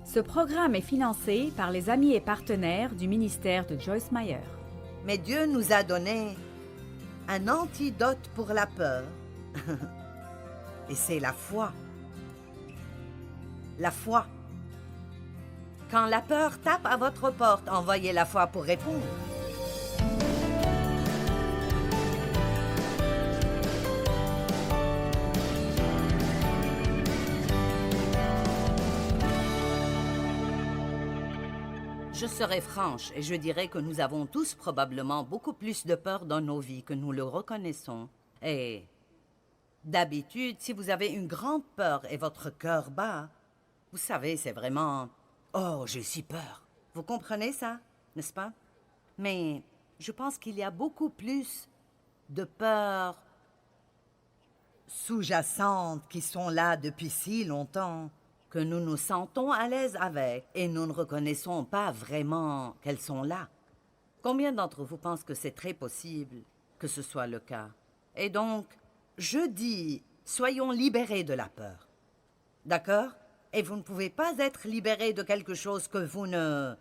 Ce programme est financé par les amis et partenaires du ministère de Joyce Meyer. Mais Dieu nous a donné un antidote pour la peur. Et c'est la foi. La foi. Quand la peur tape à votre porte, envoyez la foi pour répondre. Je serai franche et je dirais que nous avons tous probablement beaucoup plus de peur dans nos vies que nous le reconnaissons. Et d'habitude, si vous avez une grande peur et votre cœur bat, vous savez, c'est vraiment « Oh, j'ai si peur ». Vous comprenez ça, n'est-ce pas? Mais je pense qu'il y a beaucoup plus de peurs sous-jacentes qui sont là depuis si longtemps que nous nous sentons à l'aise avec et nous ne reconnaissons pas vraiment qu'elles sont là. Combien d'entre vous pensent que c'est très possible que ce soit le cas? Et donc, je dis, soyons libérés de la peur. D'accord? Et vous ne pouvez pas être libérés de quelque chose que vous ne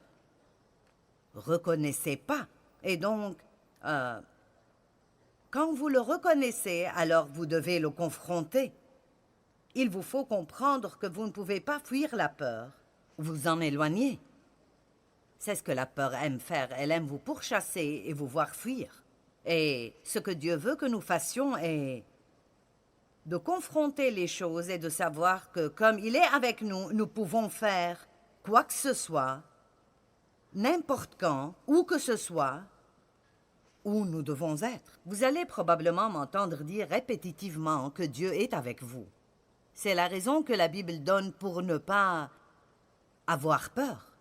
reconnaissez pas. Et donc, quand vous le reconnaissez, alors vous devez le confronter. Il vous faut comprendre que vous ne pouvez pas fuir la peur, vous en éloigner. C'est ce que la peur aime faire. Elle aime vous pourchasser et vous voir fuir. Et ce que Dieu veut que nous fassions est de confronter les choses et de savoir que comme il est avec nous, nous pouvons faire quoi que ce soit, n'importe quand, où que ce soit, où nous devons être. Vous allez probablement m'entendre dire répétitivement que Dieu est avec vous. C'est la raison que la Bible donne pour ne pas avoir peur.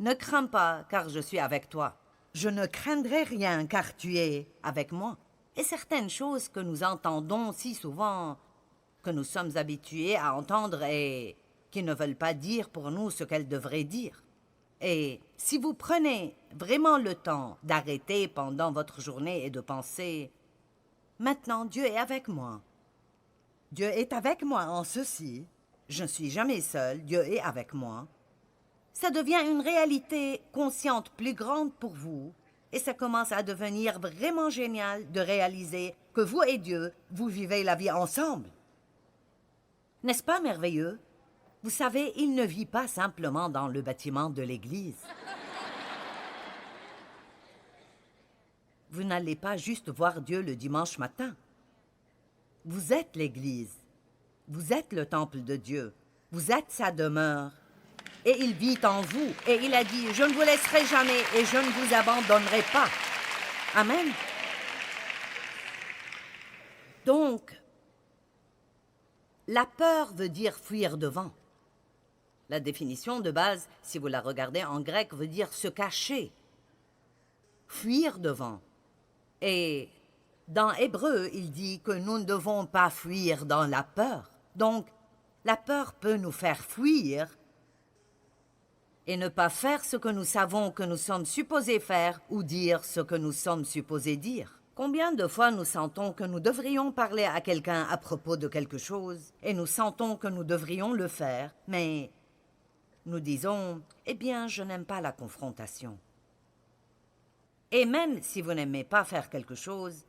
Ne crains pas, car je suis avec toi. Je ne craindrai rien, car tu es avec moi. Et certaines choses que nous entendons si souvent, que nous sommes habitués à entendre et qui ne veulent pas dire pour nous ce qu'elles devraient dire. Et si vous prenez vraiment le temps d'arrêter pendant votre journée et de penser « Maintenant, Dieu est avec moi ». Dieu est avec moi en ceci. Je ne suis jamais seul. Dieu est avec moi. Ça devient une réalité consciente plus grande pour vous et ça commence à devenir vraiment génial de réaliser que vous et Dieu, vous vivez la vie ensemble. N'est-ce pas merveilleux? Vous savez, il ne vit pas simplement dans le bâtiment de l'église. Vous n'allez pas juste voir Dieu le dimanche matin. Vous êtes l'Église, vous êtes le temple de Dieu, vous êtes sa demeure, et il vit en vous, et il a dit, je ne vous laisserai jamais et je ne vous abandonnerai pas. Amen. Donc, la peur veut dire fuir devant. La définition de base, si vous la regardez en grec, veut dire se cacher, fuir devant. Et dans Hébreu, il dit que nous ne devons pas fuir dans la peur. Donc, la peur peut nous faire fuir et ne pas faire ce que nous savons que nous sommes supposés faire ou dire ce que nous sommes supposés dire. Combien de fois nous sentons que nous devrions parler à quelqu'un à propos de quelque chose et nous sentons que nous devrions le faire, mais nous disons « Eh bien, je n'aime pas la confrontation ». Et même si vous n'aimez pas faire quelque chose,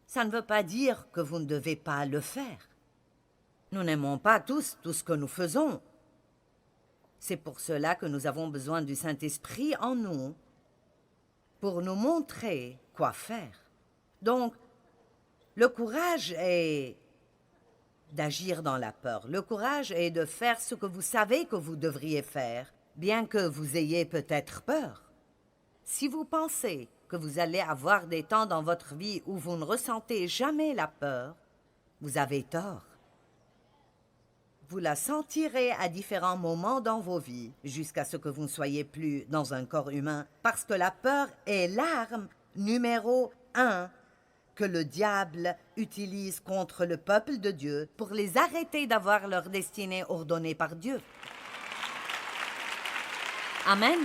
ça ne veut pas dire que vous ne devez pas le faire. Nous n'aimons pas tous tout ce que nous faisons. C'est pour cela que nous avons besoin du Saint-Esprit en nous pour nous montrer quoi faire. Donc, le courage est d'agir dans la peur. Le courage est de faire ce que vous savez que vous devriez faire, bien que vous ayez peut-être peur. Si vous pensez que vous allez avoir des temps dans votre vie où vous ne ressentez jamais la peur, vous avez tort. Vous la sentirez à différents moments dans vos vies, jusqu'à ce que vous ne soyez plus dans un corps humain, parce que la peur est l'arme numéro 1 que le diable utilise contre le peuple de Dieu pour les arrêter d'avoir leur destinée ordonnée par Dieu. Amen.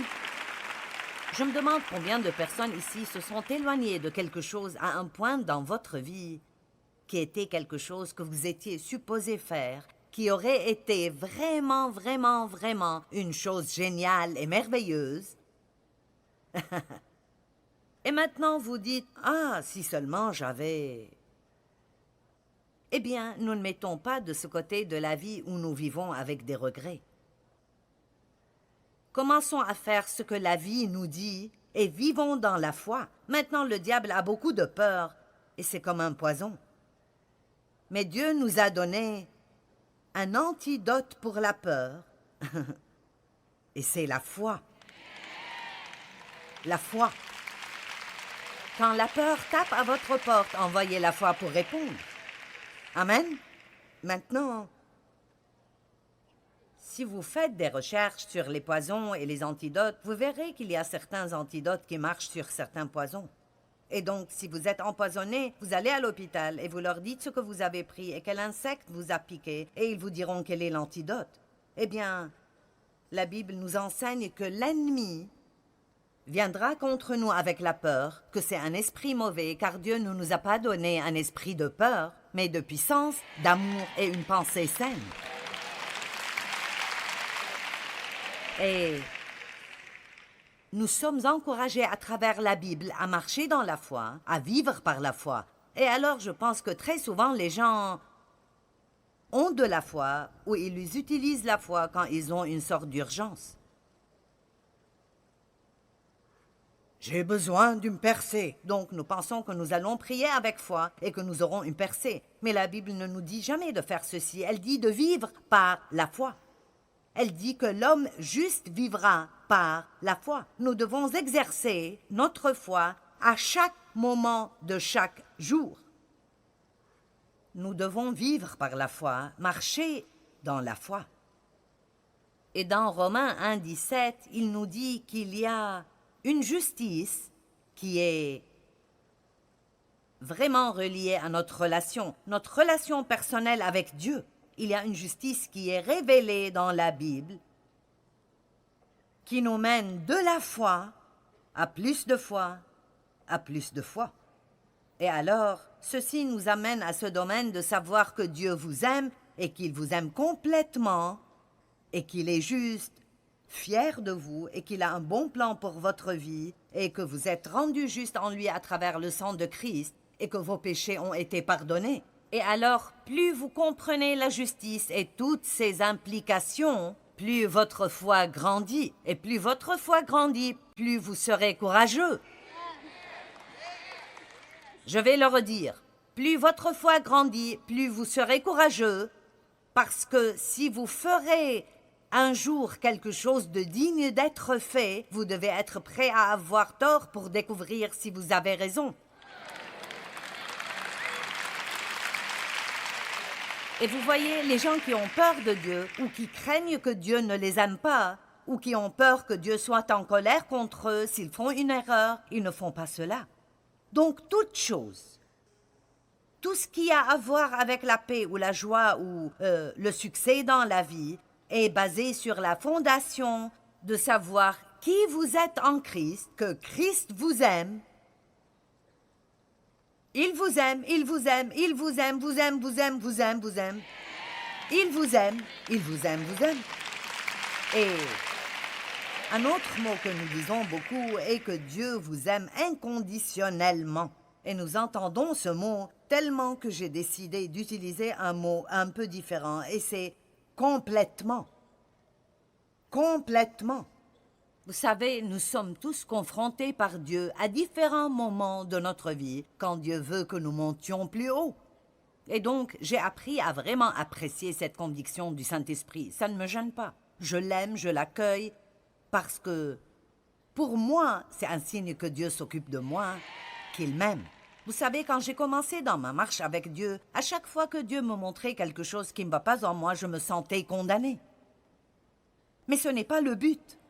Je me demande combien de personnes ici se sont éloignées de quelque chose à un point dans votre vie qui était quelque chose que vous étiez supposé faire qui aurait été vraiment, vraiment, vraiment une chose géniale et merveilleuse. Et maintenant vous dites, « Ah, si seulement j'avais... » Eh bien, nous ne mettons pas de ce côté de la vie où nous vivons avec des regrets. Commençons à faire ce que la vie nous dit et vivons dans la foi. Maintenant, le diable a beaucoup de peur et c'est comme un poison. Mais Dieu nous a donné un antidote pour la peur et c'est la foi. La foi. Quand la peur tape à votre porte, envoyez la foi pour répondre. Amen. Maintenant, si vous faites des recherches sur les poisons et les antidotes, vous verrez qu'il y a certains antidotes qui marchent sur certains poisons. Et donc, si vous êtes empoisonné, vous allez à l'hôpital et vous leur dites ce que vous avez pris et quel insecte vous a piqué, et ils vous diront quel est l'antidote. Eh bien, la Bible nous enseigne que l'ennemi viendra contre nous avec la peur, que c'est un esprit mauvais, car Dieu ne nous a pas donné un esprit de peur, mais de puissance, d'amour et une pensée saine. Et nous sommes encouragés à travers la Bible à marcher dans la foi, à vivre par la foi. Et alors je pense que très souvent les gens ont de la foi ou ils utilisent la foi quand ils ont une sorte d'urgence. J'ai besoin d'une percée. Donc nous pensons que nous allons prier avec foi et que nous aurons une percée. Mais la Bible ne nous dit jamais de faire ceci. Elle dit de vivre par la foi. Elle dit que l'homme juste vivra par la foi. Nous devons exercer notre foi à chaque moment de chaque jour. Nous devons vivre par la foi, marcher dans la foi. Et dans Romains 1,17, il nous dit qu'il y a une justice qui est vraiment reliée à notre relation personnelle avec Dieu. Il y a une justice qui est révélée dans la Bible, qui nous mène de la foi à plus de foi, à plus de foi. Et alors, ceci nous amène à ce domaine de savoir que Dieu vous aime et qu'il vous aime complètement et qu'il est juste, fier de vous et qu'il a un bon plan pour votre vie et que vous êtes rendu juste en lui à travers le sang de Christ et que vos péchés ont été pardonnés. Et alors, plus vous comprenez la justice et toutes ses implications, plus votre foi grandit. Et plus votre foi grandit, plus vous serez courageux. Je vais le redire. Plus votre foi grandit, plus vous serez courageux, parce que si vous ferez un jour quelque chose de digne d'être fait, vous devez être prêt à avoir tort pour découvrir si vous avez raison. Et vous voyez, les gens qui ont peur de Dieu, ou qui craignent que Dieu ne les aime pas, ou qui ont peur que Dieu soit en colère contre eux s'ils font une erreur, ils ne font pas cela. Donc, toute chose, tout ce qui a à voir avec la paix ou la joie ou le succès dans la vie, est basé sur la fondation de savoir qui vous êtes en Christ, que Christ vous aime. Il vous aime, il vous aime, il vous aime, vous aime, vous aime, vous aime, vous aime. Il vous aime, il vous aime, vous aime. Et un autre mot que nous disons beaucoup est que Dieu vous aime inconditionnellement. Et nous entendons ce mot tellement que j'ai décidé d'utiliser un mot un peu différent, et c'est complètement. Complètement. Vous savez, nous sommes tous confrontés par Dieu à différents moments de notre vie, quand Dieu veut que nous montions plus haut. Et donc, j'ai appris à vraiment apprécier cette conviction du Saint-Esprit. Ça ne me gêne pas. Je l'aime, je l'accueille, parce que, pour moi, c'est un signe que Dieu s'occupe de moi, qu'il m'aime. Vous savez, quand j'ai commencé dans ma marche avec Dieu, à chaque fois que Dieu me montrait quelque chose qui ne va pas en moi, je me sentais condamnée. Mais ce n'est pas le but.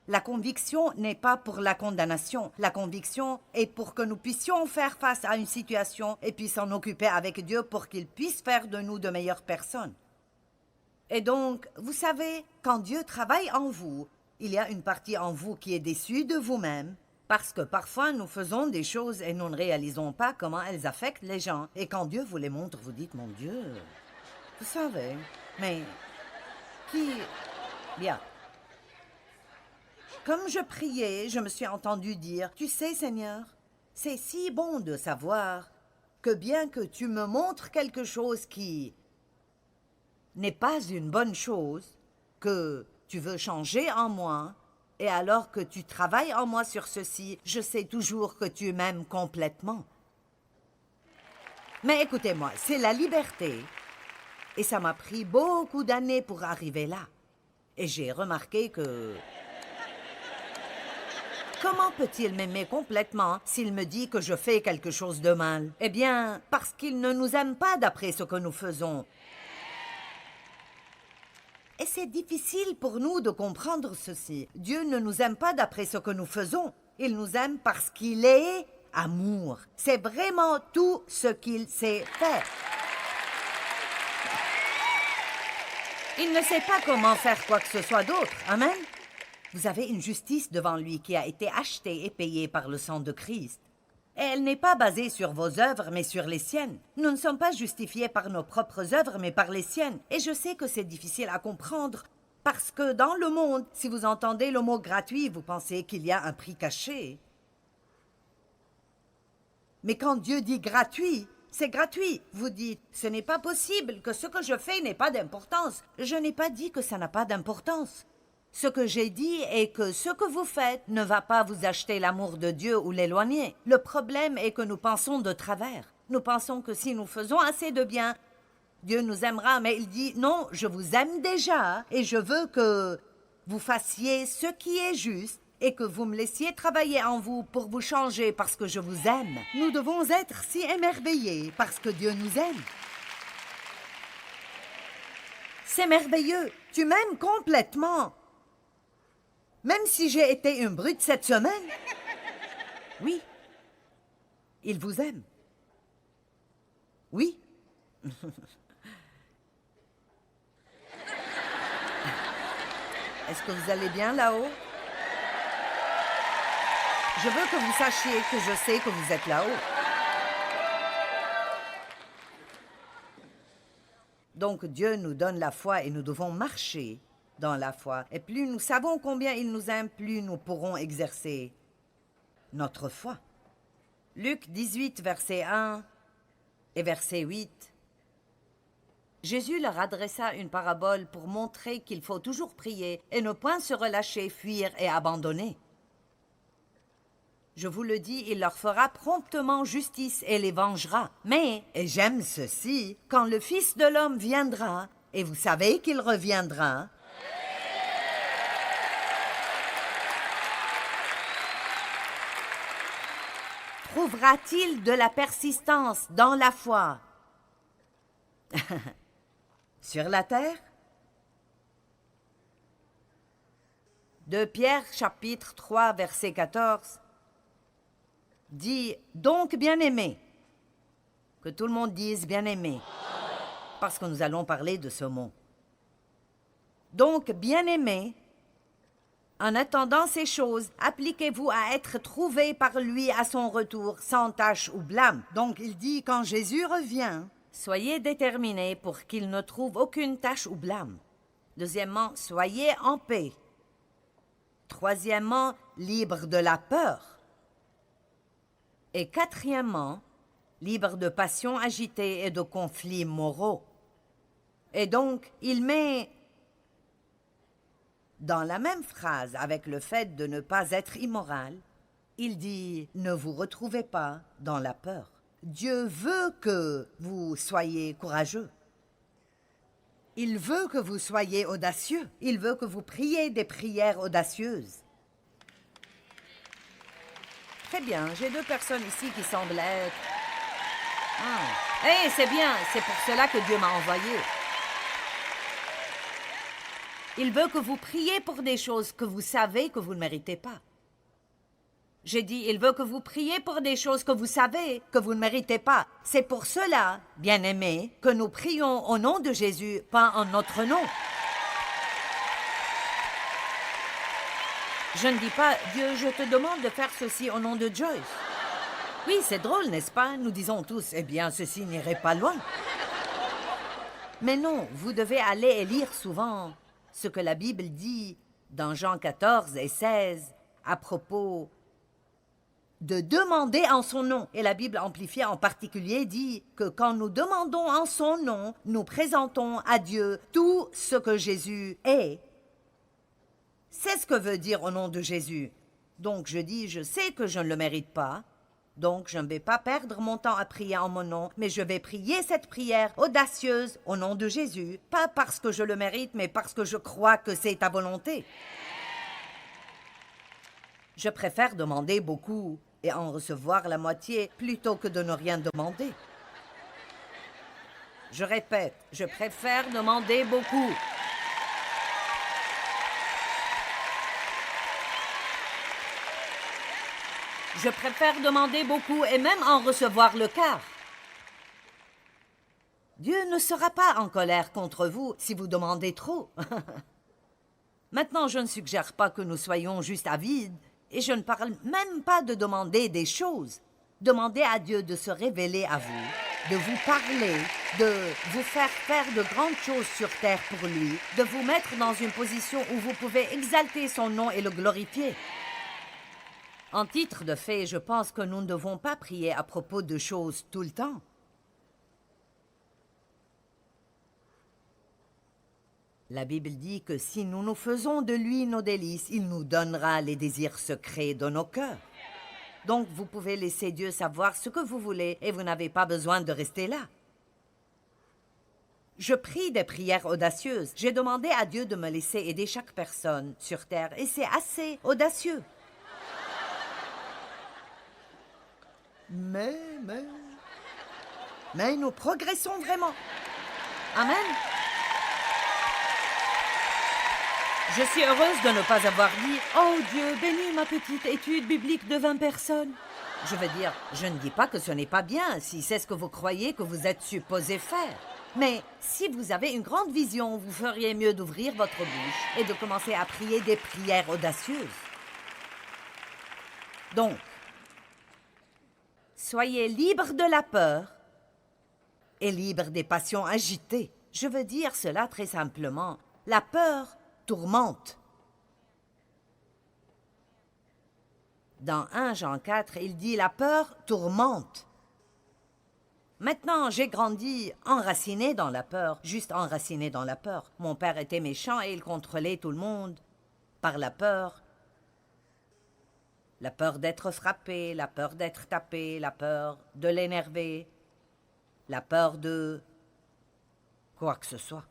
La conviction n'est pas pour la condamnation. La conviction est pour que nous puissions faire face à une situation et puis s'en occuper avec Dieu pour qu'il puisse faire de nous de meilleures personnes. Et donc, vous savez, quand Dieu travaille en vous, il y a une partie en vous qui est déçue de vous-même, parce que parfois nous faisons des choses et nous ne réalisons pas comment elles affectent les gens. Et quand Dieu vous les montre, vous dites, mon Dieu, vous savez, Mais qui... Bien. Comme je priais, je me suis entendu dire, « Tu sais, Seigneur, c'est si bon de savoir que bien que tu me montres quelque chose qui n'est pas une bonne chose, que tu veux changer en moi, et alors que tu travailles en moi sur ceci, je sais toujours que tu m'aimes complètement. » Mais écoutez-moi, c'est la liberté, et ça m'a pris beaucoup d'années pour arriver là. Et j'ai remarqué que... Comment peut-il m'aimer complètement s'il me dit que je fais quelque chose de mal? Eh bien, parce qu'il ne nous aime pas d'après ce que nous faisons. Et c'est difficile pour nous de comprendre ceci. Dieu ne nous aime pas d'après ce que nous faisons. Il nous aime parce qu'il est amour. C'est vraiment tout ce qu'il sait faire. Il ne sait pas comment faire quoi que ce soit d'autre. Amen. Vous avez une justice devant lui qui a été achetée et payée par le sang de Christ. Et elle n'est pas basée sur vos œuvres, mais sur les siennes. Nous ne sommes pas justifiés par nos propres œuvres, mais par les siennes. Et je sais que c'est difficile à comprendre, parce que dans le monde, si vous entendez le mot gratuit, vous pensez qu'il y a un prix caché. Mais quand Dieu dit gratuit, c'est gratuit. Vous dites, ce n'est pas possible que ce que je fais n'ait pas d'importance. Je n'ai pas dit que ça n'a pas d'importance. Ce que j'ai dit est que ce que vous faites ne va pas vous acheter l'amour de Dieu ou l'éloigner. Le problème est que nous pensons de travers. Nous pensons que si nous faisons assez de bien, Dieu nous aimera, mais il dit, non, je vous aime déjà et je veux que vous fassiez ce qui est juste et que vous me laissiez travailler en vous pour vous changer parce que je vous aime. Nous devons être si émerveillés parce que Dieu nous aime. C'est merveilleux. Tu m'aimes complètement. Même si j'ai été une brute cette semaine, oui, il vous aime. Oui. Est-ce que vous allez bien là-haut? Je veux que vous sachiez que je sais que vous êtes là-haut. Donc Dieu nous donne la foi et nous devons marcher dans la foi. Et plus nous savons combien il nous aime, plus nous pourrons exercer notre foi. Luc 18, verset 1 et verset 8. Jésus leur adressa une parabole pour montrer qu'il faut toujours prier et ne point se relâcher, fuir et abandonner. Je vous le dis, il leur fera promptement justice et les vengera. Mais, et j'aime ceci, quand le Fils de l'homme viendra, et vous savez qu'il reviendra, trouvera-t-il de la persistance dans la foi sur la terre? 2 Pierre, chapitre 3, verset 14, dit « Donc, bien-aimés », que tout le monde dise « bien-aimés », parce que nous allons parler de ce mot. « Donc, bien-aimés, en attendant ces choses, appliquez-vous à être trouvés par lui à son retour, sans tache ou blâme. » Donc il dit, quand Jésus revient, soyez déterminés pour qu'il ne trouve aucune tache ou blâme. Deuxièmement, soyez en paix. Troisièmement, libres de la peur. Et quatrièmement, libres de passions agitées et de conflits moraux. Et donc, il met dans la même phrase, avec le fait de ne pas être immoral, il dit « Ne vous retrouvez pas dans la peur ». Dieu veut que vous soyez courageux. Il veut que vous soyez audacieux. Il veut que vous priez des prières audacieuses. Très bien, j'ai 2 personnes ici qui semblent être... Ah, hey, c'est bien, c'est pour cela que Dieu m'a envoyé. Il veut que vous priez pour des choses que vous savez que vous ne méritez pas. J'ai dit, il veut que vous priez pour des choses que vous savez que vous ne méritez pas. C'est pour cela, bien-aimés, que nous prions au nom de Jésus, pas en notre nom. Je ne dis pas, Dieu, je te demande de faire ceci au nom de Joyce. Oui, c'est drôle, n'est-ce pas? Nous disons tous, eh bien, ceci n'irait pas loin. Mais non, vous devez aller et lire souvent ce que la Bible dit dans Jean 14 et 16 à propos de demander en son nom. Et la Bible amplifiée en particulier dit que quand nous demandons en son nom, nous présentons à Dieu tout ce que Jésus est. C'est ce que veut dire au nom de Jésus. Donc je dis, je sais que je ne le mérite pas, donc je ne vais pas perdre mon temps à prier en mon nom, mais je vais prier cette prière audacieuse au nom de Jésus, pas parce que je le mérite, mais parce que je crois que c'est ta volonté. Je préfère demander beaucoup et en recevoir la moitié plutôt que de ne rien demander. Je répète, je préfère demander beaucoup. Je préfère demander beaucoup et même en recevoir le quart. Dieu ne sera pas en colère contre vous si vous demandez trop. Maintenant, je ne suggère pas que nous soyons juste avides et je ne parle même pas de demander des choses. Demandez à Dieu de se révéler à vous, de vous parler, de vous faire de grandes choses sur terre pour lui, de vous mettre dans une position où vous pouvez exalter son nom et le glorifier. En titre de fait, je pense que nous ne devons pas prier à propos de choses tout le temps. La Bible dit que si nous nous faisons de lui nos délices, il nous donnera les désirs secrets de nos cœurs. Donc vous pouvez laisser Dieu savoir ce que vous voulez et vous n'avez pas besoin de rester là. Je prie des prières audacieuses. J'ai demandé à Dieu de me laisser aider chaque personne sur terre et c'est assez audacieux. Mais nous progressons vraiment. Amen. Je suis heureuse de ne pas avoir dit « Oh Dieu, bénis ma petite étude biblique de 20 personnes ». Je veux dire, je ne dis pas que ce n'est pas bien si c'est ce que vous croyez que vous êtes supposé faire. Mais si vous avez une grande vision, vous feriez mieux d'ouvrir votre bouche et de commencer à prier des prières audacieuses. Donc, soyez libres de la peur et libres des passions agitées. Je veux dire cela très simplement. La peur tourmente. Dans 1 Jean 4, il dit « La peur tourmente ». Maintenant, j'ai grandi enraciné dans la peur, juste enraciné dans la peur. Mon père était méchant et il contrôlait tout le monde par la peur. La peur d'être frappé, la peur d'être tapé, la peur de l'énerver, la peur de quoi que ce soit.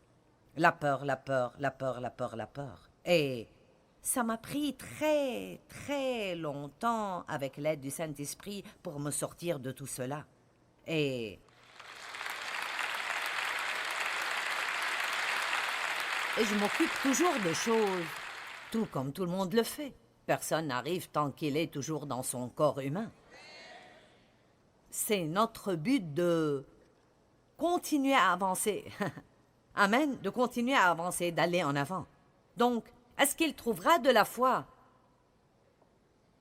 La peur, la peur, la peur, la peur, la peur. Et ça m'a pris très, très longtemps, avec l'aide du Saint-Esprit, pour me sortir de tout cela. Et je m'occupe toujours de choses, tout comme tout le monde le fait. Personne n'arrive tant qu'il est toujours dans son corps humain. C'est notre but de continuer à avancer. Amen, de continuer à avancer, d'aller en avant. Donc, est-ce qu'il trouvera de la foi?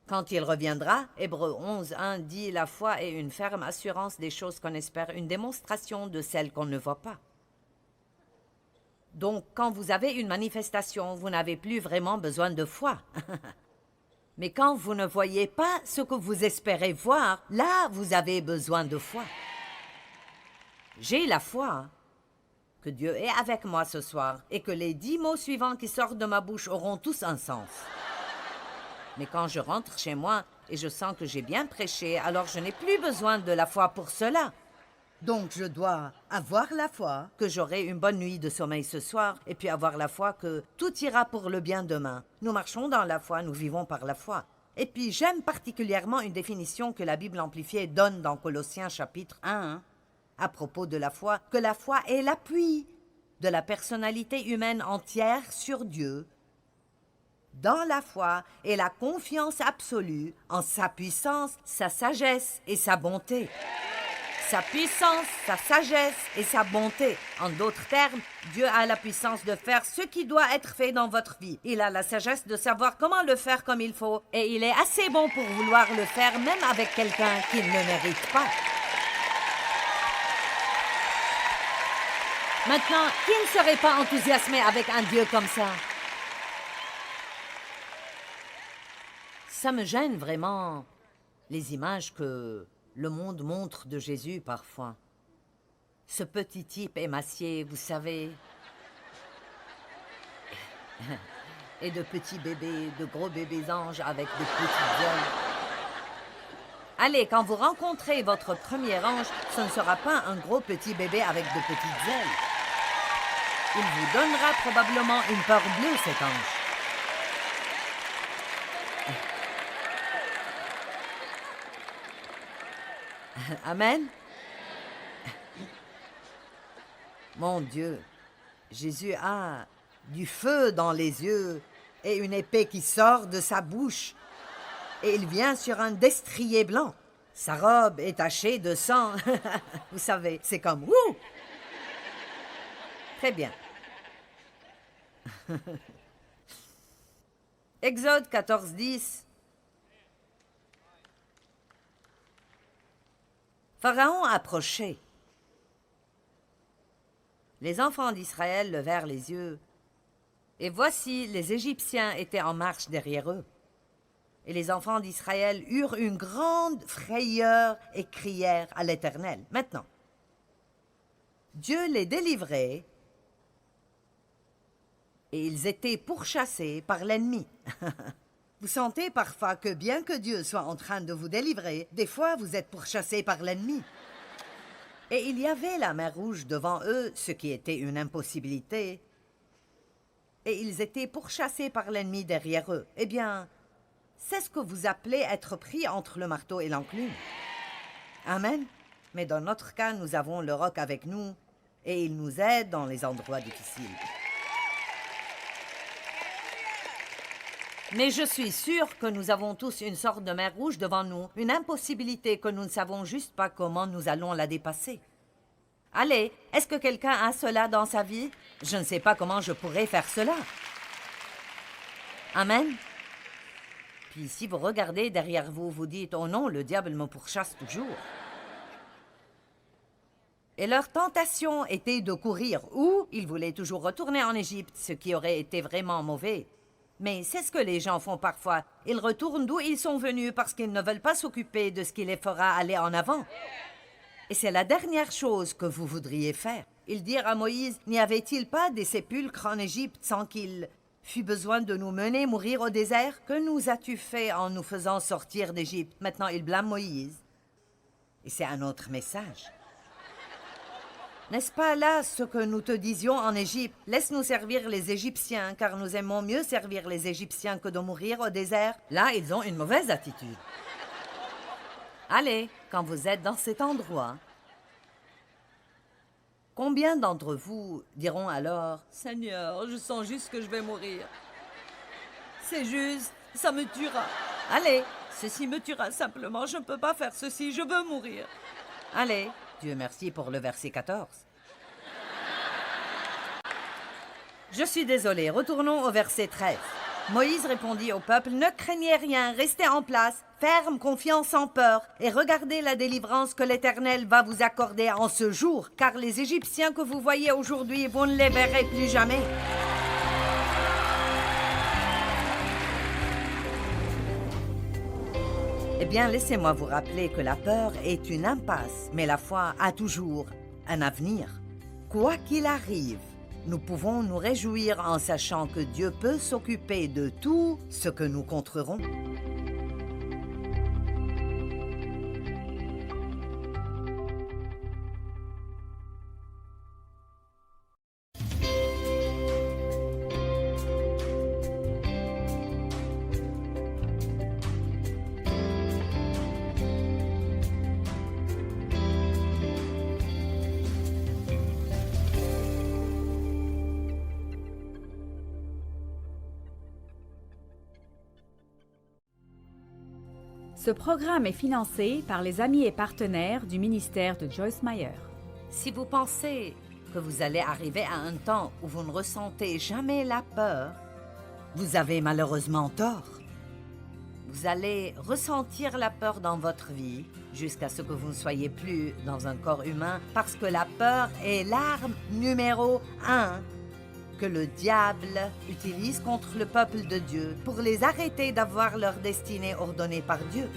Quand il reviendra, Hébreux 11:1 dit « La foi est une ferme assurance des choses qu'on espère, une démonstration de celles qu'on ne voit pas. » Donc, quand vous avez une manifestation, vous n'avez plus vraiment besoin de foi. Mais quand vous ne voyez pas ce que vous espérez voir, là, vous avez besoin de foi. J'ai la foi que Dieu est avec moi ce soir et que les 10 mots suivants qui sortent de ma bouche auront tous un sens. Mais quand je rentre chez moi et je sens que j'ai bien prêché, alors je n'ai plus besoin de la foi pour cela. Donc je dois avoir la foi que j'aurai une bonne nuit de sommeil ce soir et puis avoir la foi que tout ira pour le bien demain. Nous marchons dans la foi, nous vivons par la foi. Et puis j'aime particulièrement une définition que la Bible amplifiée donne dans Colossiens chapitre 1, à propos de la foi, que la foi est l'appui de la personnalité humaine entière sur Dieu, dans la foi et la confiance absolue en sa puissance, sa sagesse et sa bonté. Sa puissance, sa sagesse et sa bonté. En d'autres termes, Dieu a la puissance de faire ce qui doit être fait dans votre vie. Il a la sagesse de savoir comment le faire comme il faut et il est assez bon pour vouloir le faire même avec quelqu'un qui ne le mérite pas. Maintenant, qui ne serait pas enthousiasmé avec un Dieu comme ça? Ça me gêne vraiment, les images que le monde montre de Jésus parfois. Ce petit type émacié, vous savez. Et de petits bébés, de gros bébés anges avec de petites ailes. Allez, quand vous rencontrez votre premier ange, ce ne sera pas un gros petit bébé avec de petites ailes. Il vous donnera probablement une peur bleue, cet ange. Amen. Mon Dieu, Jésus a du feu dans les yeux et une épée qui sort de sa bouche. Et il vient sur un destrier blanc. Sa robe est tachée de sang. Vous savez, c'est comme « Ouh !» Très bien. Exode 14:10. Pharaon approchait. Les enfants d'Israël levèrent les yeux, et voici, les Égyptiens étaient en marche derrière eux. Et les enfants d'Israël eurent une grande frayeur et crièrent à l'Éternel. Maintenant, Dieu les délivrait, et ils étaient pourchassés par l'ennemi. Vous sentez parfois que bien que Dieu soit en train de vous délivrer, des fois vous êtes pourchassés par l'ennemi. Et il y avait la mer Rouge devant eux, ce qui était une impossibilité. Et ils étaient pourchassés par l'ennemi derrière eux. Eh bien, c'est ce que vous appelez être pris entre le marteau et l'enclume. Amen. Mais dans notre cas, nous avons le roc avec nous et il nous aide dans les endroits difficiles. Mais je suis sûre que nous avons tous une sorte de mer Rouge devant nous, une impossibilité que nous ne savons juste pas comment nous allons la dépasser. Allez, est-ce que quelqu'un a cela dans sa vie? Je ne sais pas comment je pourrais faire cela. Amen. Puis si vous regardez derrière vous, vous dites « Oh non, le diable me pourchasse toujours ». Et leur tentation était de courir, ou ils voulaient toujours retourner en Égypte, ce qui aurait été vraiment mauvais. Mais c'est ce que les gens font parfois. Ils retournent d'où ils sont venus parce qu'ils ne veulent pas s'occuper de ce qui les fera aller en avant. Et c'est la dernière chose que vous voudriez faire. Ils dirent à Moïse, n'y avait-il pas des sépulcres en Égypte sans qu'il fût besoin de nous mener mourir au désert? Que nous as-tu fait en nous faisant sortir d'Égypte? Maintenant, ils blâment Moïse. Et c'est un autre message. N'est-ce pas là ce que nous te disions en Égypte? Laisse-nous servir les Égyptiens, car nous aimons mieux servir les Égyptiens que de mourir au désert. Là, ils ont une mauvaise attitude. Allez, quand vous êtes dans cet endroit, combien d'entre vous diront alors « Seigneur, je sens juste que je vais mourir. C'est juste, ça me tuera. Allez, ceci me tuera simplement, je ne peux pas faire ceci, je veux mourir. Allez. » Dieu merci pour le verset 14. Je suis désolé, retournons au verset 13. Moïse répondit au peuple, « Ne craignez rien, restez en place, ferme confiance sans peur, et regardez la délivrance que l'Éternel va vous accorder en ce jour, car les Égyptiens que vous voyez aujourd'hui, vous ne les verrez plus jamais. » Eh bien, laissez-moi vous rappeler que la peur est une impasse, mais la foi a toujours un avenir. Quoi qu'il arrive, nous pouvons nous réjouir en sachant que Dieu peut s'occuper de tout ce que nous contrerons. Ce programme est financé par les amis et partenaires du ministère de Joyce Meyer. Si vous pensez que vous allez arriver à un temps où vous ne ressentez jamais la peur, vous avez malheureusement tort. Vous allez ressentir la peur dans votre vie jusqu'à ce que vous ne soyez plus dans un corps humain parce que la peur est l'arme numéro 1 que le diable utilise contre le peuple de Dieu pour les arrêter d'avoir leur destinée ordonnée par Dieu.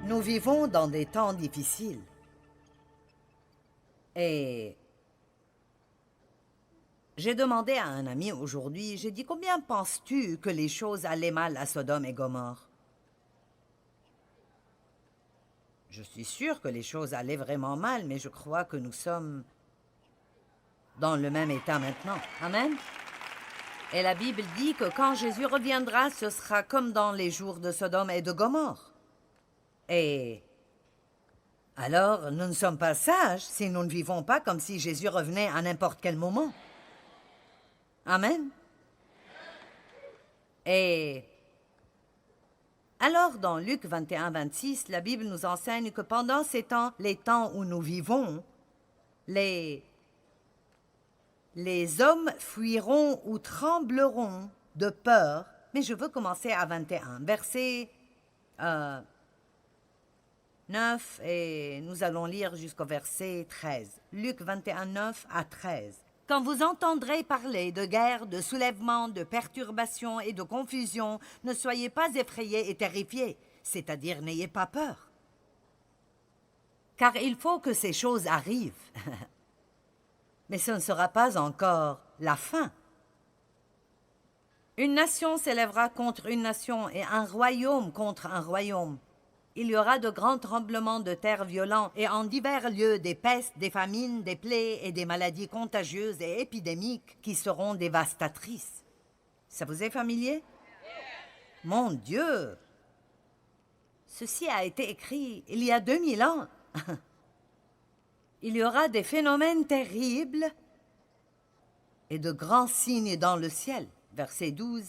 Nous vivons dans des temps difficiles. Et j'ai demandé à un ami aujourd'hui, j'ai dit, combien penses-tu que les choses allaient mal à Sodome et Gomorrhe? Je suis sûr que les choses allaient vraiment mal, mais je crois que nous sommes dans le même état maintenant. Amen. Et la Bible dit que quand Jésus reviendra, ce sera comme dans les jours de Sodome et de Gomorrhe. Et alors, nous ne sommes pas sages si nous ne vivons pas comme si Jésus revenait à n'importe quel moment. Amen. Et alors, dans Luc 21-26, la Bible nous enseigne que pendant ces temps, les temps où nous vivons, les hommes fuiront ou trembleront de peur. Mais je veux commencer à 21, verset 9, et nous allons lire jusqu'au verset 13. Luc 21, 9 à 13. Quand vous entendrez parler de guerre, de soulèvement, de perturbation et de confusion, ne soyez pas effrayés et terrifiés, c'est-à-dire n'ayez pas peur. Car il faut que ces choses arrivent. Mais ce ne sera pas encore la fin. Une nation s'élèvera contre une nation et un royaume contre un royaume. Il y aura de grands tremblements de terre violents et en divers lieux des pestes, des famines, des plaies et des maladies contagieuses et épidémiques qui seront dévastatrices. Ça vous est familier? Mon Dieu! Ceci a été écrit il y a 2000 ans. Il y aura des phénomènes terribles et de grands signes dans le ciel. Verset 12.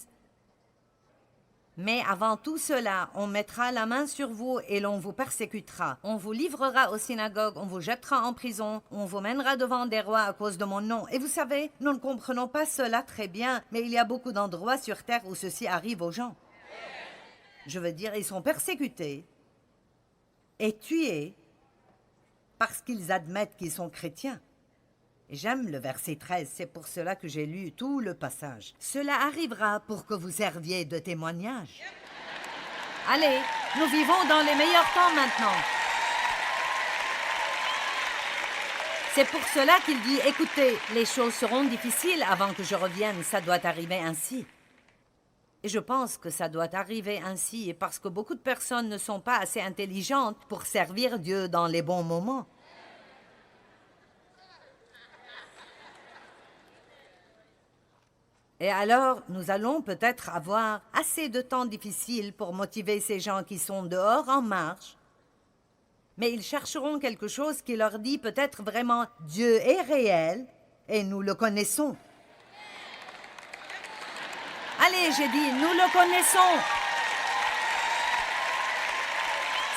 Mais avant tout cela, on mettra la main sur vous et l'on vous persécutera. On vous livrera aux synagogues, on vous jettera en prison, on vous mènera devant des rois à cause de mon nom. Et vous savez, nous ne comprenons pas cela très bien, mais il y a beaucoup d'endroits sur terre où ceci arrive aux gens. Je veux dire, ils sont persécutés et tués parce qu'ils admettent qu'ils sont chrétiens. J'aime le verset 13, c'est pour cela que j'ai lu tout le passage. Cela arrivera pour que vous serviez de témoignage. Allez, nous vivons dans les meilleurs temps maintenant. C'est pour cela qu'il dit, écoutez, les choses seront difficiles avant que je revienne, ça doit arriver ainsi. Et je pense que ça doit arriver ainsi parce que beaucoup de personnes ne sont pas assez intelligentes pour servir Dieu dans les bons moments. Et alors, nous allons peut-être avoir assez de temps difficile pour motiver ces gens qui sont dehors en marche. Mais ils chercheront quelque chose qui leur dit peut-être vraiment Dieu est réel et nous le connaissons. Allez, j'ai dit, nous le connaissons.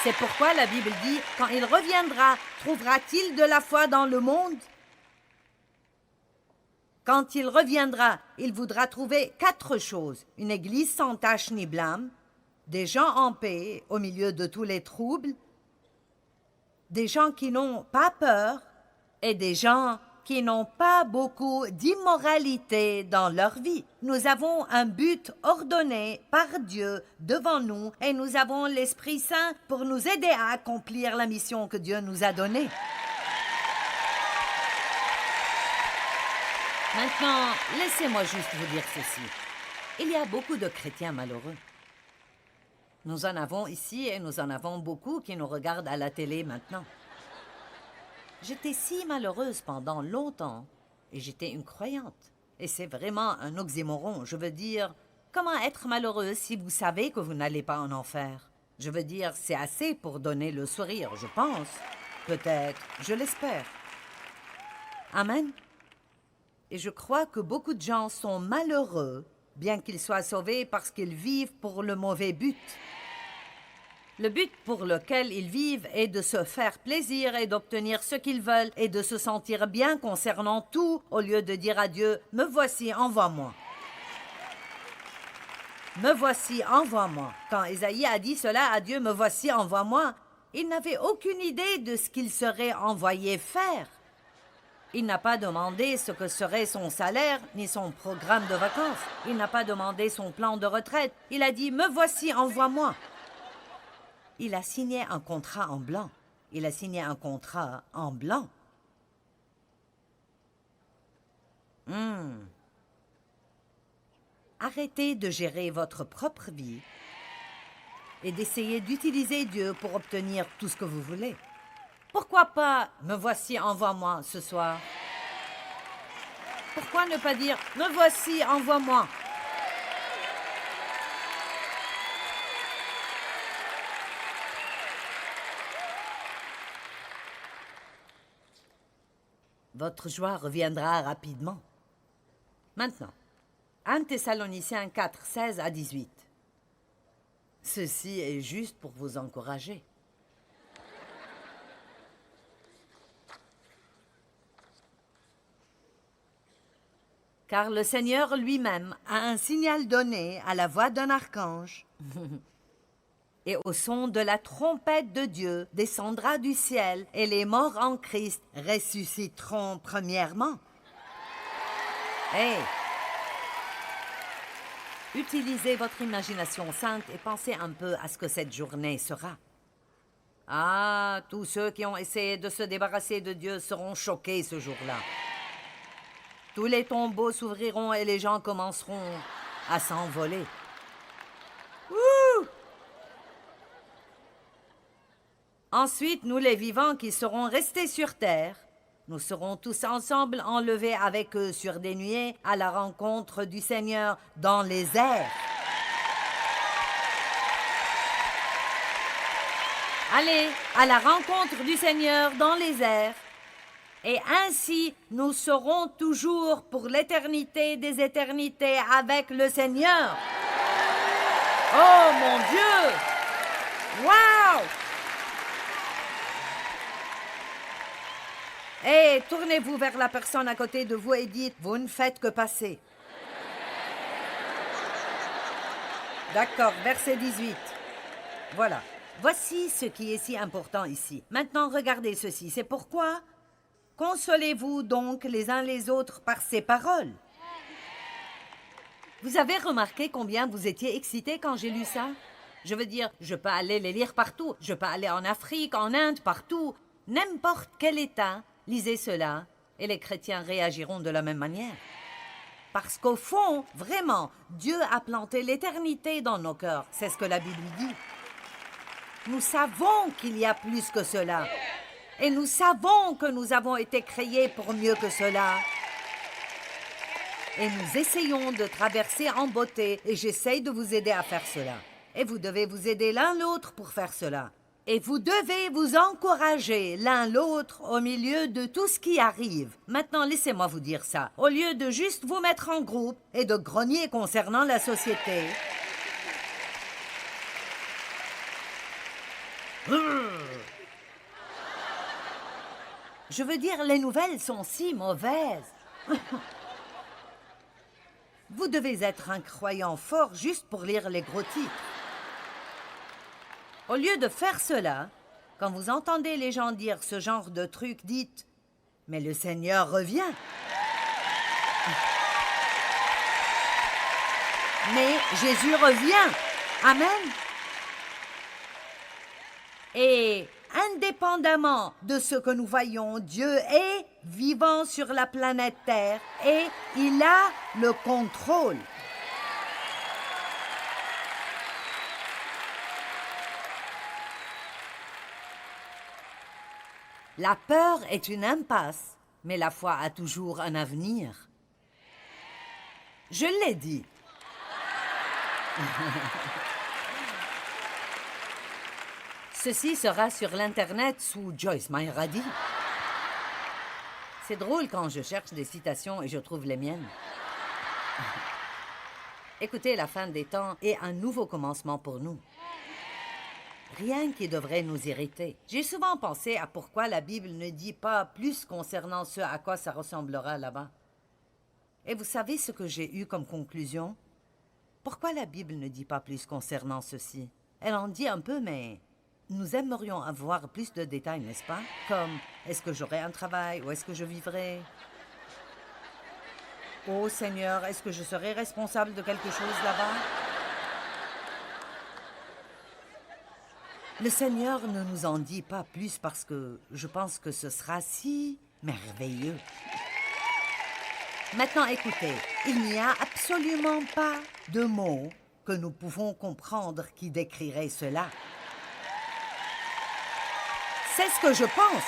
C'est pourquoi la Bible dit, quand il reviendra, trouvera-t-il de la foi dans le monde? Quand il reviendra, il voudra trouver 4 choses. Une église sans tache ni blâme, des gens en paix au milieu de tous les troubles, des gens qui n'ont pas peur et des gens qui n'ont pas beaucoup d'immoralité dans leur vie. Nous avons un but ordonné par Dieu devant nous et nous avons l'Esprit Saint pour nous aider à accomplir la mission que Dieu nous a donnée. Maintenant, laissez-moi juste vous dire ceci. Il y a beaucoup de chrétiens malheureux. Nous en avons ici et nous en avons beaucoup qui nous regardent à la télé maintenant. J'étais si malheureuse pendant longtemps et j'étais une croyante. Et c'est vraiment un oxymoron. Je veux dire, comment être malheureuse si vous savez que vous n'allez pas en enfer? Je veux dire, c'est assez pour donner le sourire, je pense. Peut-être, je l'espère. Amen. Et je crois que beaucoup de gens sont malheureux, bien qu'ils soient sauvés parce qu'ils vivent pour le mauvais but. Le but pour lequel ils vivent est de se faire plaisir et d'obtenir ce qu'ils veulent et de se sentir bien concernant tout au lieu de dire à Dieu « Me voici, envoie-moi ». Me voici, envoie-moi. Quand Ésaïe a dit cela à Dieu, me voici, envoie-moi, il n'avait aucune idée de ce qu'il serait envoyé faire. Il n'a pas demandé ce que serait son salaire ni son programme de vacances. Il n'a pas demandé son plan de retraite. Il a dit, me voici, envoie-moi. Il a signé un contrat en blanc. Il a signé un contrat en blanc. Arrêtez de gérer votre propre vie et d'essayer d'utiliser Dieu pour obtenir tout ce que vous voulez. Pourquoi pas « Me voici, envoie-moi » ce soir? Pourquoi ne pas dire « Me voici, envoie-moi » ? Votre joie reviendra rapidement. Maintenant, 1 Thessaloniciens 4, 16 à 18. Ceci est juste pour vous encourager. Car le Seigneur lui-même a un signal donné à la voix d'un archange. Et au son de la trompette de Dieu descendra du ciel, et les morts en Christ ressusciteront premièrement. Hey! Utilisez votre imagination sainte et pensez un peu à ce que cette journée sera. Ah, tous ceux qui ont essayé de se débarrasser de Dieu seront choqués ce jour-là. Tous les tombeaux s'ouvriront et les gens commenceront à s'envoler. Ouh! Ensuite, nous les vivants qui serons restés sur terre, nous serons tous ensemble enlevés avec eux sur des nuées à la rencontre du Seigneur dans les airs. Allez, à la rencontre du Seigneur dans les airs. Et ainsi, nous serons toujours pour l'éternité des éternités avec le Seigneur. Oh mon Dieu! Wow! Et tournez-vous vers la personne à côté de vous et dites, vous ne faites que passer. D'accord, verset 18. Voilà. Voici ce qui est si important ici. Maintenant, regardez ceci. C'est pourquoi consolez-vous donc les uns les autres par ces paroles. Vous avez remarqué combien vous étiez excités quand j'ai lu ça? Je veux dire, je peux aller les lire partout. Je peux aller en Afrique, en Inde, partout. N'importe quel État. Lisez cela, et les chrétiens réagiront de la même manière. Parce qu'au fond, vraiment, Dieu a planté l'éternité dans nos cœurs. C'est ce que la Bible dit. Nous savons qu'il y a plus que cela. Et nous savons que nous avons été créés pour mieux que cela. Et nous essayons de traverser en beauté, et j'essaye de vous aider à faire cela. Et vous devez vous aider l'un l'autre pour faire cela. Et vous devez vous encourager l'un l'autre au milieu de tout ce qui arrive. Maintenant, laissez-moi vous dire ça. Au lieu de juste vous mettre en groupe et de grogner concernant la société. Je veux dire, les nouvelles sont si mauvaises. Vous devez être un croyant fort juste pour lire les gros titres. Au lieu de faire cela, quand vous entendez les gens dire ce genre de truc, dites « Mais le Seigneur revient !» Mais Jésus revient. Amen. Et indépendamment de ce que nous voyons, Dieu est vivant sur la planète Terre et il a le contrôle. La peur est une impasse, mais la foi a toujours un avenir. Je l'ai dit. Ceci sera sur l'Internet sous Joyce Meyer a dit. C'est drôle quand je cherche des citations et je trouve les miennes. Écoutez, la fin des temps est un nouveau commencement pour nous. Rien qui devrait nous irriter. J'ai souvent pensé à pourquoi la Bible ne dit pas plus concernant ce à quoi ça ressemblera là-bas. Et vous savez ce que j'ai eu comme conclusion? Pourquoi la Bible ne dit pas plus concernant ceci? Elle en dit un peu, mais nous aimerions avoir plus de détails, n'est-ce pas? Comme, est-ce que j'aurai un travail ou est-ce que je vivrai? Oh Seigneur, est-ce que je serai responsable de quelque chose là-bas? Le Seigneur ne nous en dit pas plus parce que je pense que ce sera si merveilleux. Maintenant, écoutez, il n'y a absolument pas de mots que nous pouvons comprendre qui décriraient cela. C'est ce que je pense.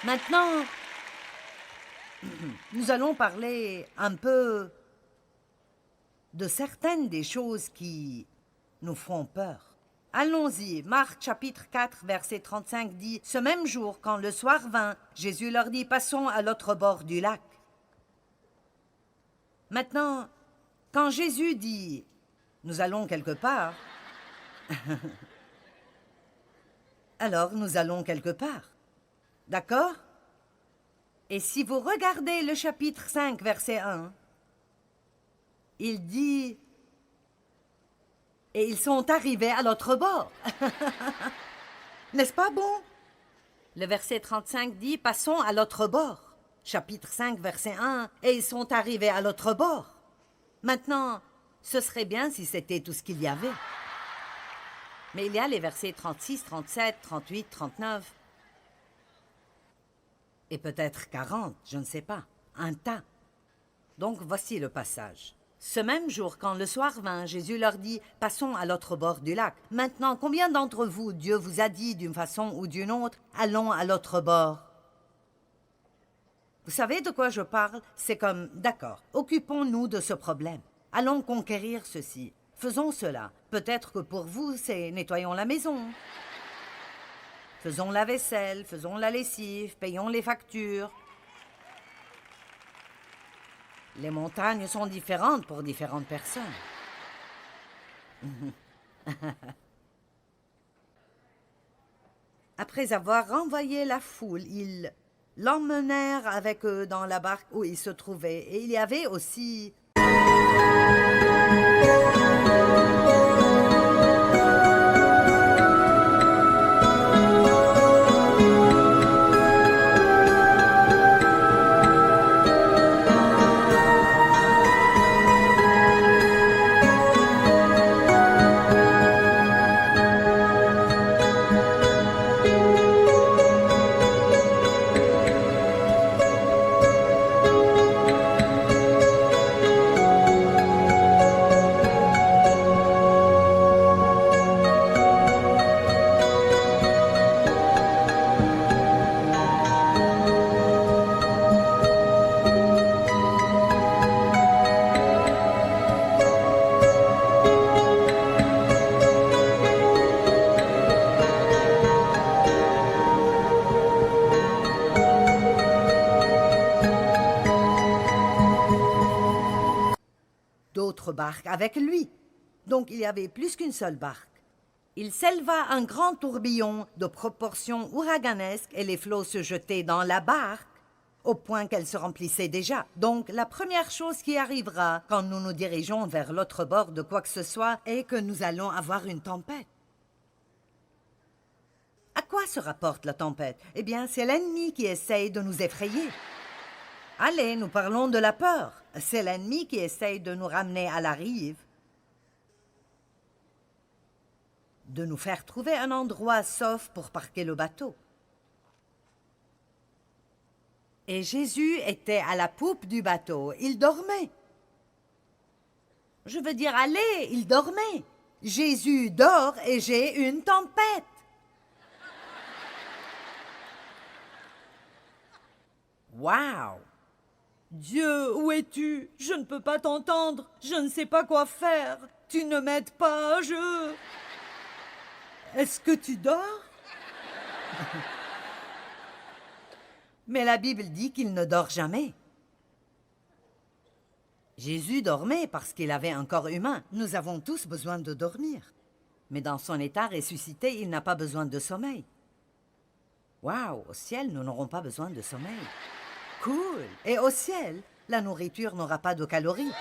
Maintenant, nous allons parler un peu de certaines des choses qui nous font peur. Allons-y, Marc chapitre 4, verset 35 dit « Ce même jour, quand le soir vint, Jésus leur dit « Passons à l'autre bord du lac. » Maintenant, quand Jésus dit « Nous allons quelque part », alors nous allons quelque part. D'accord? Et si vous regardez le chapitre 5, verset 1, il dit « Et ils sont arrivés à l'autre bord. » N'est-ce pas bon? Le verset 35 dit « Passons à l'autre bord. » Chapitre 5, verset 1, « Et ils sont arrivés à l'autre bord. » Maintenant, ce serait bien si c'était tout ce qu'il y avait. Mais il y a les versets 36, 37, 38, 39... et peut-être 40, je ne sais pas, un tas. Donc voici le passage. Ce même jour, quand le soir vint, Jésus leur dit « Passons à l'autre bord du lac. » Maintenant, combien d'entre vous, Dieu vous a dit d'une façon ou d'une autre « Allons à l'autre bord » ? Vous savez de quoi je parle? C'est comme « D'accord, occupons-nous de ce problème. Allons conquérir ceci. Faisons cela. Peut-être que pour vous, c'est nettoyons la maison. » Faisons la vaisselle, faisons la lessive, payons les factures. Les montagnes sont différentes pour différentes personnes. Après avoir renvoyé la foule, ils l'emmenèrent avec eux dans la barque où ils se trouvaient. Et il y avait aussi d'autres barques avec lui. Donc il y avait plus qu'une seule barque. Il s'éleva un grand tourbillon de proportions ouraganesques et les flots se jetaient dans la barque au point qu'elle se remplissait déjà. Donc la première chose qui arrivera quand nous nous dirigeons vers l'autre bord de quoi que ce soit est que nous allons avoir une tempête. À quoi se rapporte la tempête? Eh bien, c'est l'ennemi qui essaye de nous effrayer. Allez, nous parlons de la peur. C'est l'ennemi qui essaye de nous ramener à la rive, de nous faire trouver un endroit sauf pour parquer le bateau. Et Jésus était à la poupe du bateau. Il dormait. Je veux dire, allez, il dormait. Jésus dort et j'ai une tempête. Wow! Dieu, où es-tu? Je ne peux pas t'entendre. Je ne sais pas quoi faire. Tu ne m'aides pas, Est-ce que tu dors? Mais la Bible dit qu'il ne dort jamais. Jésus dormait parce qu'il avait un corps humain. Nous avons tous besoin de dormir. Mais dans son état ressuscité, il n'a pas besoin de sommeil. Waouh, au ciel, nous n'aurons pas besoin de sommeil. Cool. Et au ciel, la nourriture n'aura pas de calories.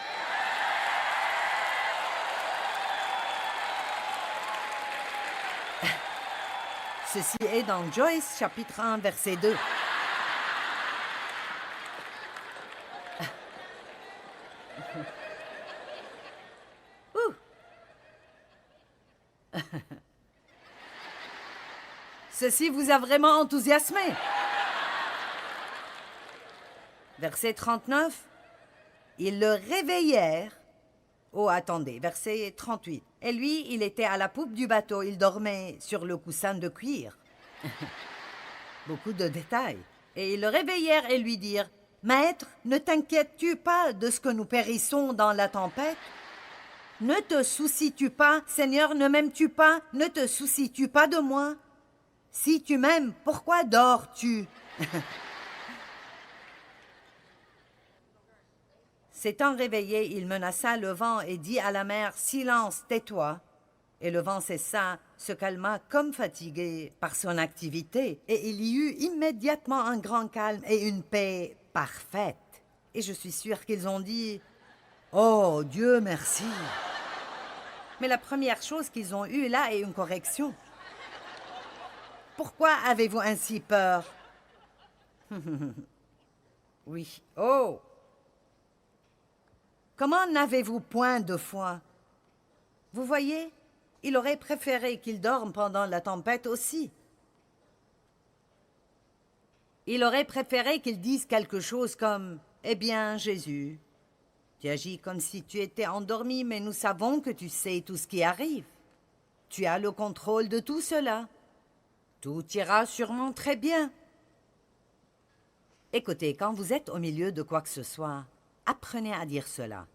Ceci est dans Joyce, chapitre 1, verset 2. Ceci vous a vraiment enthousiasmé. Verset 39. Ils le réveillèrent. Oh, attendez, verset 38. Et lui, il était à la poupe du bateau. Il dormait sur le coussin de cuir. Beaucoup de détails. Et ils le réveillèrent et lui dirent, « Maître, ne t'inquiètes-tu pas de ce que nous périssons dans la tempête? Ne te soucies-tu pas, Seigneur, ne m'aimes-tu pas? Ne te soucies-tu pas de moi? Si tu m'aimes, pourquoi dors-tu? » S'étant réveillé, il menaça le vent et dit à la mer, « Silence, tais-toi. » Et le vent cessa, se calma comme fatigué par son activité, et il y eut immédiatement un grand calme et une paix parfaite. Et je suis sûre qu'ils ont dit, « Oh, Dieu merci. » Mais la première chose qu'ils ont eue là est une correction. « Pourquoi avez-vous ainsi peur? » Oui. « Oh! Comment n'avez-vous point de foi? » Vous voyez, il aurait préféré qu'il dorme pendant la tempête aussi. Il aurait préféré qu'il dise quelque chose comme « Eh bien, Jésus, tu agis comme si tu étais endormi, mais nous savons que tu sais tout ce qui arrive. Tu as le contrôle de tout cela. Tout ira sûrement très bien. » Écoutez, quand vous êtes au milieu de quoi que ce soit, apprenez à dire cela.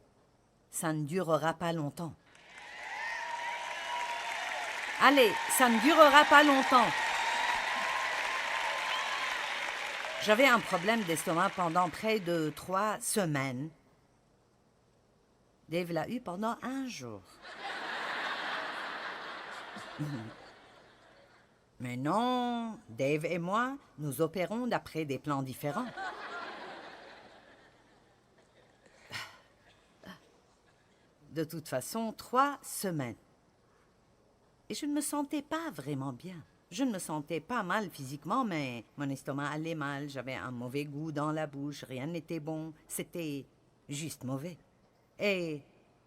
Ça ne durera pas longtemps. Allez, ça ne durera pas longtemps. J'avais un problème d'estomac pendant près de 3 semaines. Dave l'a eu pendant 1 jour. Mais non, Dave et moi, nous opérons d'après des plans différents. De toute façon, 3 semaines. Et je ne me sentais pas vraiment bien. Je ne me sentais pas mal physiquement, mais mon estomac allait mal, j'avais un mauvais goût dans la bouche, rien n'était bon, c'était juste mauvais. Et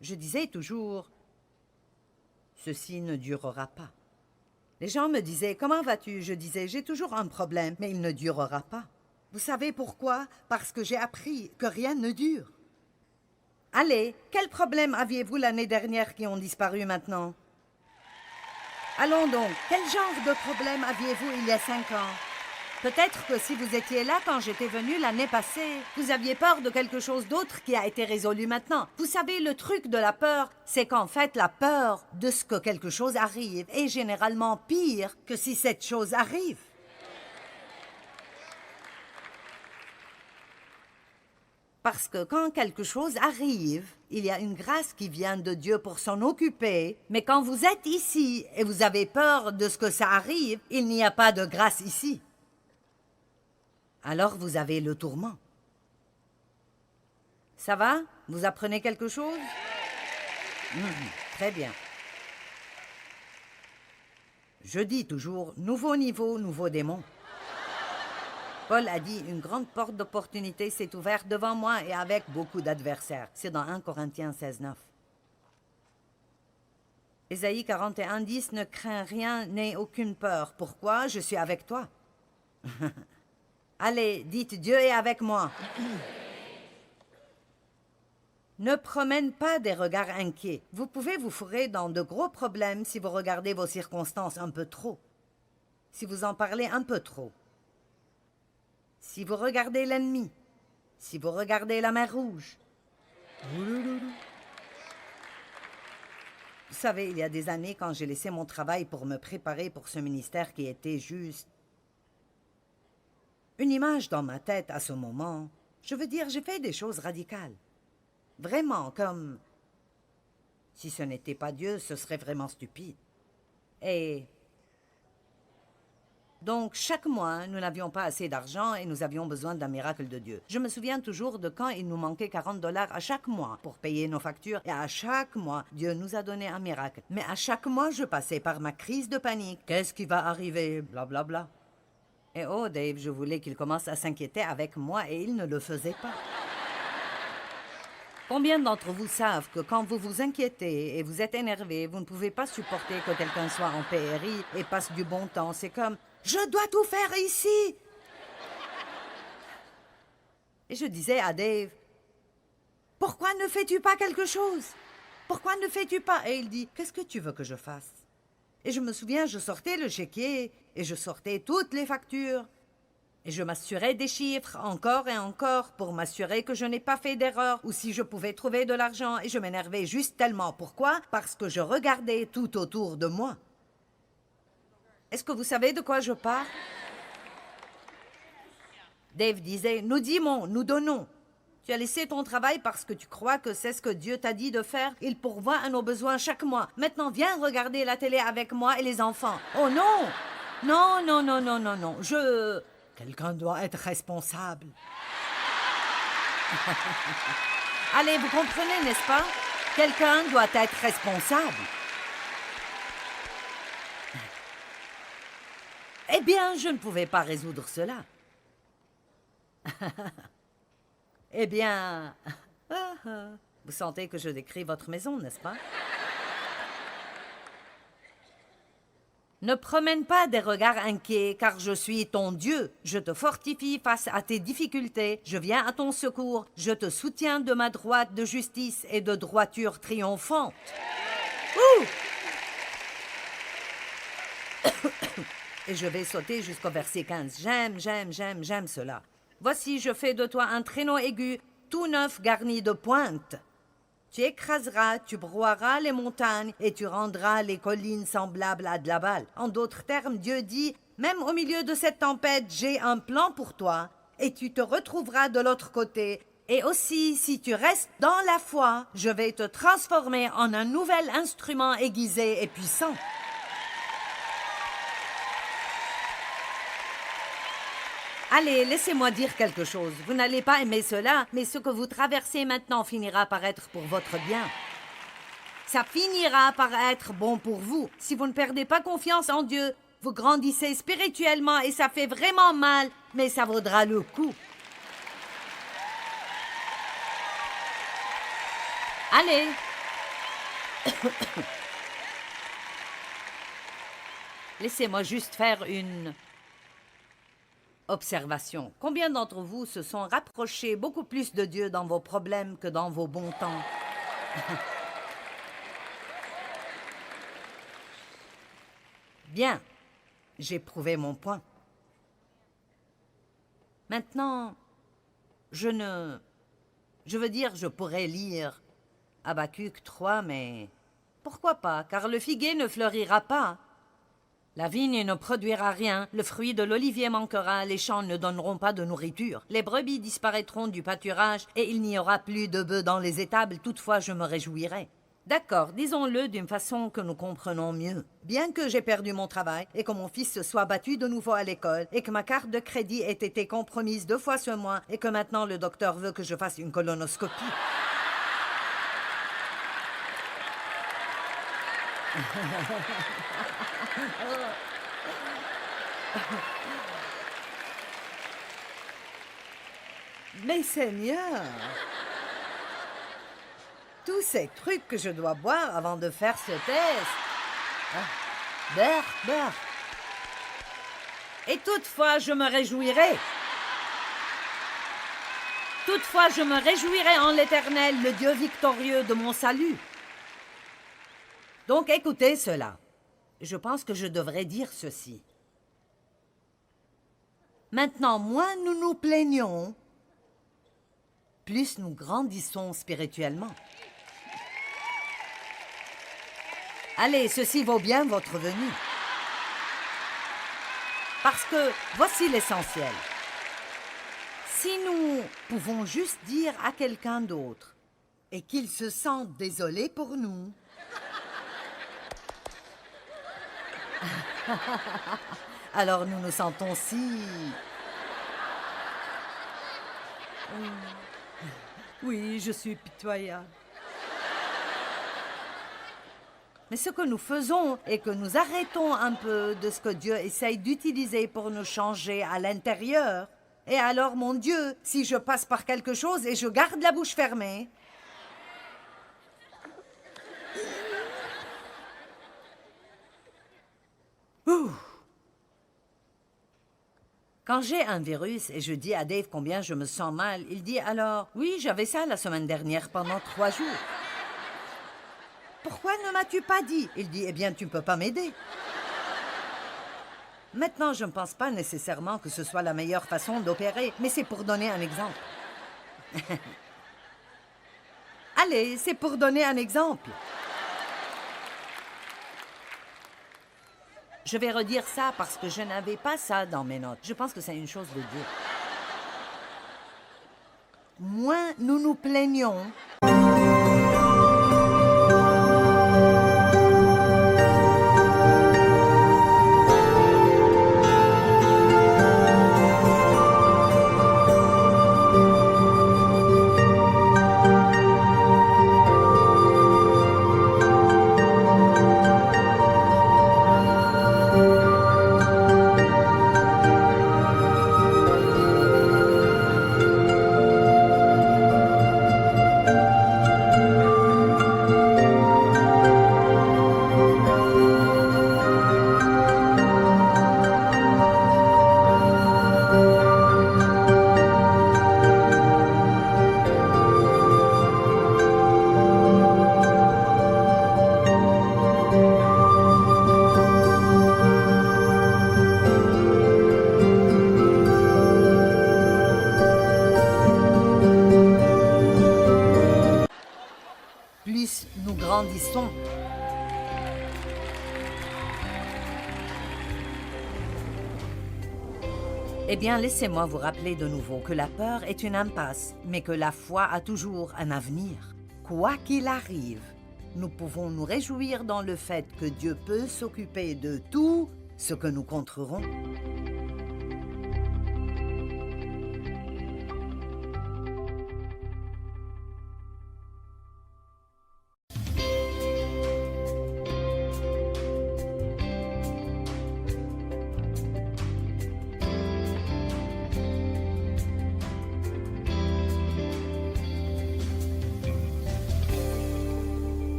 je disais toujours, ceci ne durera pas. Les gens me disaient, comment vas-tu? Je disais, j'ai toujours un problème, mais il ne durera pas. Vous savez pourquoi? Parce que j'ai appris que rien ne dure. Allez, quels problèmes aviez-vous l'année dernière qui ont disparu maintenant? Allons donc, quel genre de problème aviez-vous il y a 5 ans? Peut-être que si vous étiez là quand j'étais venue l'année passée, vous aviez peur de quelque chose d'autre qui a été résolu maintenant. Vous savez, le truc de la peur, c'est qu'en fait, la peur de ce que quelque chose arrive est généralement pire que si cette chose arrive. Parce que quand quelque chose arrive, il y a une grâce qui vient de Dieu pour s'en occuper. Mais quand vous êtes ici et vous avez peur de ce que ça arrive, il n'y a pas de grâce ici. Alors vous avez le tourment. Ça va? Vous apprenez quelque chose? Très bien. Je dis toujours, nouveau niveau, nouveau démon. Paul a dit, une grande porte d'opportunité s'est ouverte devant moi et avec beaucoup d'adversaires. C'est dans 1 Corinthiens 16, 9. Ésaïe 41, 10, ne crains rien, n'aie aucune peur. Pourquoi? Je suis avec toi. Allez, dites, Dieu est avec moi. Ne promène pas des regards inquiets. Vous pouvez vous fourrer dans de gros problèmes si vous regardez vos circonstances un peu trop. Si vous en parlez un peu trop. Si vous regardez l'ennemi, si vous regardez la mer Rouge. Vous savez, il y a des années, quand j'ai laissé mon travail pour me préparer pour ce ministère qui était juste une image dans ma tête à ce moment, je veux dire, j'ai fait des choses radicales. Vraiment, comme... Si ce n'était pas Dieu, ce serait vraiment stupide. Et... Donc, chaque mois, nous n'avions pas assez d'argent et nous avions besoin d'un miracle de Dieu. Je me souviens toujours de quand il nous manquait $40 à chaque mois pour payer nos factures. Et à chaque mois, Dieu nous a donné un miracle. Mais à chaque mois, je passais par ma crise de panique. Qu'est-ce qui va arriver? Blablabla. Bla, bla. Et oh, Dave, je voulais qu'il commence à s'inquiéter avec moi et il ne le faisait pas. Combien d'entre vous savent que quand vous vous inquiétez et vous êtes énervé, vous ne pouvez pas supporter que quelqu'un soit en PRI et passe du bon temps? C'est comme... Je dois tout faire ici. Et je disais à Dave, pourquoi ne fais-tu pas quelque chose? Pourquoi ne fais-tu pas? Et il dit, qu'est-ce que tu veux que je fasse? Et je me souviens, je sortais le chéquier et je sortais toutes les factures. Et je m'assurais des chiffres encore et encore pour m'assurer que je n'ai pas fait d'erreur ou si je pouvais trouver de l'argent. Et je m'énervais juste tellement. Pourquoi? Parce que je regardais tout autour de moi. Est-ce que vous savez de quoi je parle? Dave disait, nous dimons, nous donnons. Tu as laissé ton travail parce que tu crois que c'est ce que Dieu t'a dit de faire. Il pourvoit à nos besoins chaque mois. Maintenant, viens regarder la télé avec moi et les enfants. Oh non! Non, non, non, non, non, non. Quelqu'un doit être responsable. Allez, vous comprenez, n'est-ce pas? Quelqu'un doit être responsable. Eh bien, je ne pouvais pas résoudre cela. Eh bien... Vous sentez que je décris votre maison, n'est-ce pas? Ne promène pas des regards inquiets, car je suis ton Dieu. Je te fortifie face à tes difficultés. Je viens à ton secours. Je te soutiens de ma droite de justice et de droiture triomphante. Ouh! Et je vais sauter jusqu'au verset 15. J'aime cela. Voici, je fais de toi un traîneau aigu, tout neuf garni de pointes. Tu écraseras, tu broieras les montagnes et tu rendras les collines semblables à de la balle. En d'autres termes, Dieu dit, même au milieu de cette tempête, j'ai un plan pour toi et tu te retrouveras de l'autre côté. Et aussi, si tu restes dans la foi, je vais te transformer en un nouvel instrument aiguisé et puissant. Allez, laissez-moi dire quelque chose. Vous n'allez pas aimer cela, mais ce que vous traversez maintenant finira par être pour votre bien. Ça finira par être bon pour vous. Si vous ne perdez pas confiance en Dieu, vous grandissez spirituellement et ça fait vraiment mal, mais ça vaudra le coup. Allez. Laissez-moi juste faire une... observation. Combien d'entre vous se sont rapprochés beaucoup plus de Dieu dans vos problèmes que dans vos bons temps? Bien, j'ai prouvé mon point. Maintenant, je veux dire, je pourrais lire Habacuc 3, mais pourquoi pas, car le figuier ne fleurira pas. La vigne ne produira rien, le fruit de l'olivier manquera, les champs ne donneront pas de nourriture. Les brebis disparaîtront du pâturage et il n'y aura plus de bœufs dans les étables, toutefois je me réjouirai. D'accord, disons-le d'une façon que nous comprenons mieux. Bien que j'ai perdu mon travail et que mon fils se soit battu de nouveau à l'école et que ma carte de crédit ait été compromise 2 fois ce mois et que maintenant le docteur veut que je fasse une colonoscopie. Mais Seigneur, tous ces trucs que je dois boire avant de faire ce test. Beurre. Et toutefois, je me réjouirai. Toutefois, je me réjouirai en l'Éternel, le Dieu victorieux de mon salut. Donc, écoutez cela. Je pense que je devrais dire ceci. Maintenant, moins nous nous plaignons, plus nous grandissons spirituellement. Allez, ceci vaut bien votre venue. Parce que voici l'essentiel. Si nous pouvons juste dire à quelqu'un d'autre et qu'ils se sentent désolés pour nous. Alors nous nous sentons si... Oui, je suis pitoyable. Mais ce que nous faisons est que nous arrêtons un peu de ce que Dieu essaye d'utiliser pour nous changer à l'intérieur. Et alors, mon Dieu, si je passe par quelque chose et je garde la bouche fermée, quand j'ai un virus et je dis à Dave combien je me sens mal, il dit alors, oui, j'avais ça la semaine dernière pendant 3 jours. Pourquoi ne m'as-tu pas dit? Il dit, eh bien, tu ne peux pas m'aider. Maintenant, je ne pense pas nécessairement que ce soit la meilleure façon d'opérer, mais c'est pour donner un exemple. Allez, c'est pour donner un exemple. Je vais redire ça parce que je n'avais pas ça dans mes notes. Je pense que c'est une chose de Dieu. Moins nous nous plaignons, plus nous grandissons. Eh bien, laissez-moi vous rappeler de nouveau que la peur est une impasse, mais que la foi a toujours un avenir. Quoi qu'il arrive, nous pouvons nous réjouir dans le fait que Dieu peut s'occuper de tout ce que nous contrerons.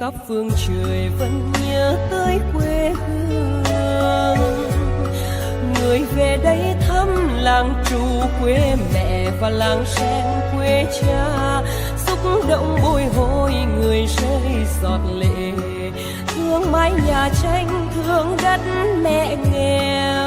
khắp phương trời vẫn nhớ tới quê hương. Người về đây thăm làng trù quê mẹ và làng sen quê cha, xúc động bồi hồi người rơi giọt lệ, thương mái nhà tranh thương đất mẹ nghèo.